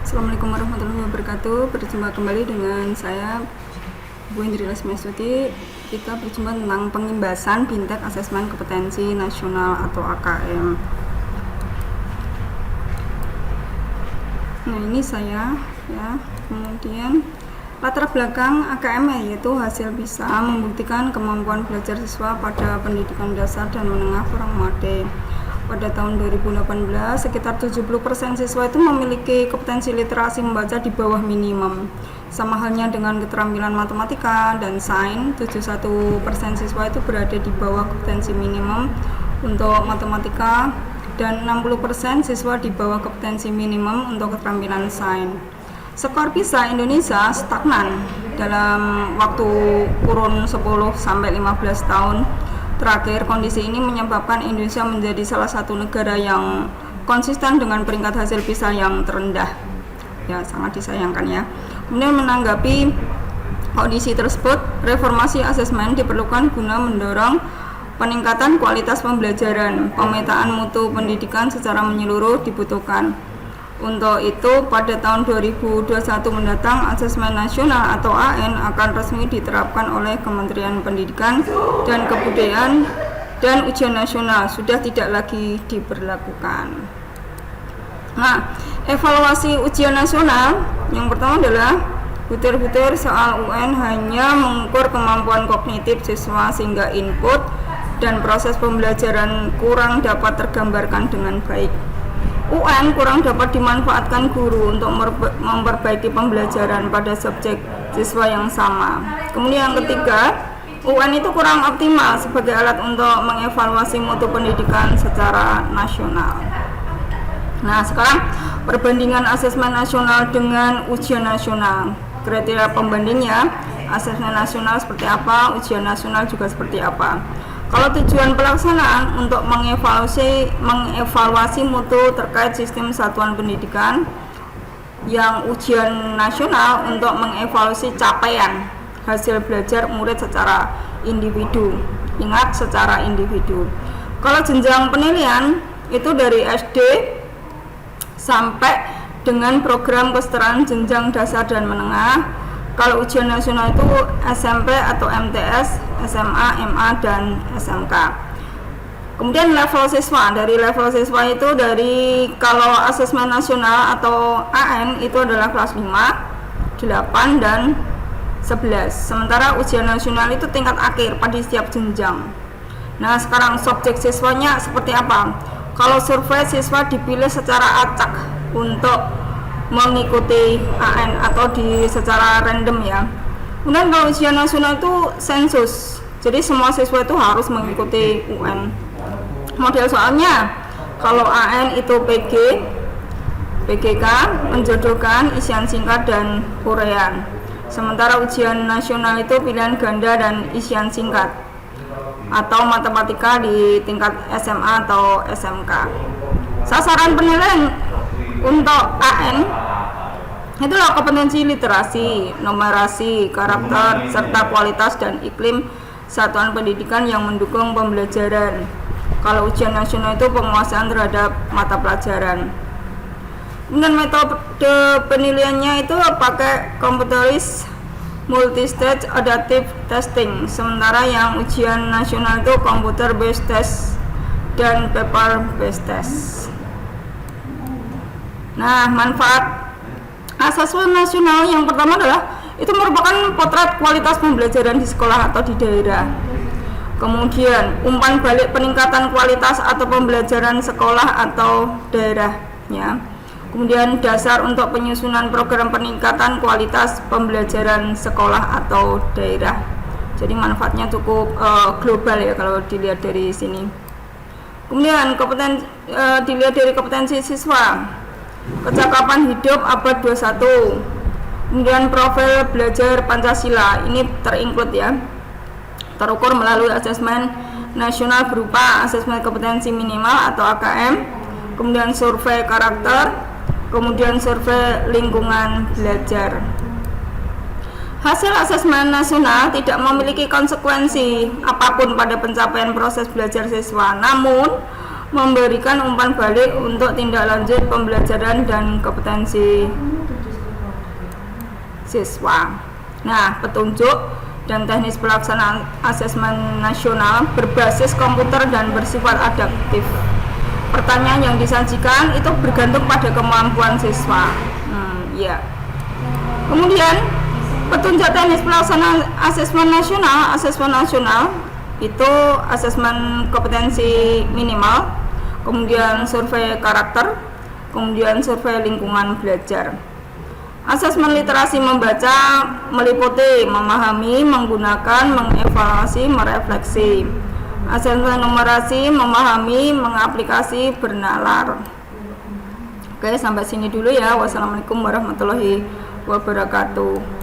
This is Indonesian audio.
Assalamualaikum warahmatullahi wabarakatuh. Berjumpa kembali dengan saya Bu Indri Lesmiastuti. Kita berjumpa tentang pengimbasan Bintek Asesmen Kompetensi Nasional atau AKM. Nah, ini saya ya. Kemudian latar belakang AKM yaitu hasil bisa membuktikan kemampuan belajar siswa pada pendidikan dasar dan menengah kurang memadai. Pada tahun 2018, sekitar 70% siswa itu memiliki kompetensi literasi membaca di bawah minimum. Sama halnya dengan keterampilan matematika dan sains, 71% siswa itu berada di bawah kompetensi minimum untuk matematika dan 60% siswa di bawah kompetensi minimum untuk keterampilan sains. Skor PISA Indonesia stagnan dalam waktu kurun 10 sampai 15 tahun. Terakhir, kondisi ini menyebabkan Indonesia menjadi salah satu negara yang konsisten dengan peringkat hasil PISA yang terendah. Ya, sangat disayangkan ya. Kemudian menanggapi kondisi tersebut, reformasi asesmen diperlukan guna mendorong peningkatan kualitas pembelajaran. Pemetaan mutu pendidikan secara menyeluruh dibutuhkan. Untuk itu, pada tahun 2021 mendatang, Asesmen Nasional atau AN akan resmi diterapkan oleh Kementerian Pendidikan dan Kebudayaan dan ujian nasional sudah tidak lagi diberlakukan. Nah, evaluasi ujian nasional yang pertama adalah butir-butir soal UN hanya mengukur kemampuan kognitif siswa sehingga input dan proses pembelajaran kurang dapat tergambarkan dengan baik. UN kurang dapat dimanfaatkan guru untuk memperbaiki pembelajaran pada subjek siswa yang sama. Kemudian yang ketiga, UN itu kurang optimal sebagai alat untuk mengevaluasi mutu pendidikan secara nasional. Nah, sekarang perbandingan asesmen nasional dengan ujian nasional. Kriteria pembandingnya, asesmen nasional seperti apa, ujian nasional juga seperti apa. Kalau tujuan pelaksanaan untuk mengevaluasi mutu terkait sistem satuan pendidikan, yang ujian nasional untuk mengevaluasi capaian hasil belajar murid secara individu. Ingat, secara individu. Kalau jenjang penilaian itu dari SD sampai dengan program kesetaraan jenjang dasar dan menengah. Kalau ujian nasional itu SMP atau MTS, SMA, MA, dan SMK. Kemudian level siswa, dari level siswa itu dari kalau asesmen nasional atau AN itu adalah kelas 5, 8, dan 11. Sementara ujian nasional itu tingkat akhir pada setiap jenjang. Nah, sekarang subjek siswanya seperti apa? Kalau survei, siswa dipilih secara acak untuk mengikuti AN atau secara random ya. Kemudian kalau ujian nasional itu sensus, jadi semua siswa itu harus mengikuti UN. Model soalnya, kalau AN itu PG, PGK, menjodohkan, isian singkat dan uraian. Sementara ujian nasional itu pilihan ganda dan isian singkat, atau matematika di tingkat SMA atau SMK. Sasaran penilaian untuk AN itulah kompetensi literasi, numerasi, karakter, serta kualitas dan iklim satuan pendidikan yang mendukung pembelajaran. Kalau ujian nasional itu penguasaan terhadap mata pelajaran. Dan metode penilaiannya itu pakai computerized multi-stage adaptive testing. Sementara yang ujian nasional itu computer based test dan paper based test. Nah, manfaat asesmen nasional yang pertama adalah itu merupakan potret kualitas pembelajaran di sekolah atau di daerah. Kemudian umpan balik peningkatan kualitas atau pembelajaran sekolah atau daerahnya. Kemudian dasar untuk penyusunan program peningkatan kualitas pembelajaran sekolah atau daerah. Jadi manfaatnya cukup global ya kalau dilihat dari sini. Kemudian dilihat dari kompetensi siswa. Kecakapan hidup abad 21. Kemudian profil belajar Pancasila ini terinclude ya. Terukur melalui asesmen nasional berupa asesmen kompetensi minimal atau AKM, kemudian survei karakter, kemudian survei lingkungan belajar. Hasil asesmen nasional tidak memiliki konsekuensi apapun pada pencapaian proses belajar siswa, namun memberikan umpan balik untuk tindak lanjut pembelajaran dan kompetensi siswa. Nah, petunjuk dan teknis pelaksanaan asesmen nasional berbasis komputer dan bersifat adaptif. Pertanyaan yang disajikan itu bergantung pada kemampuan siswa. Ya. Kemudian petunjuk teknis pelaksanaan asesmen nasional itu asesmen kompetensi minimal, kemudian survei karakter, kemudian survei lingkungan belajar. Asesmen literasi membaca meliputi memahami, menggunakan, mengevaluasi, merefleksi. Asesmen numerasi memahami, mengaplikasi, bernalar. Oke, sampai sini dulu ya. Wassalamualaikum warahmatullahi wabarakatuh.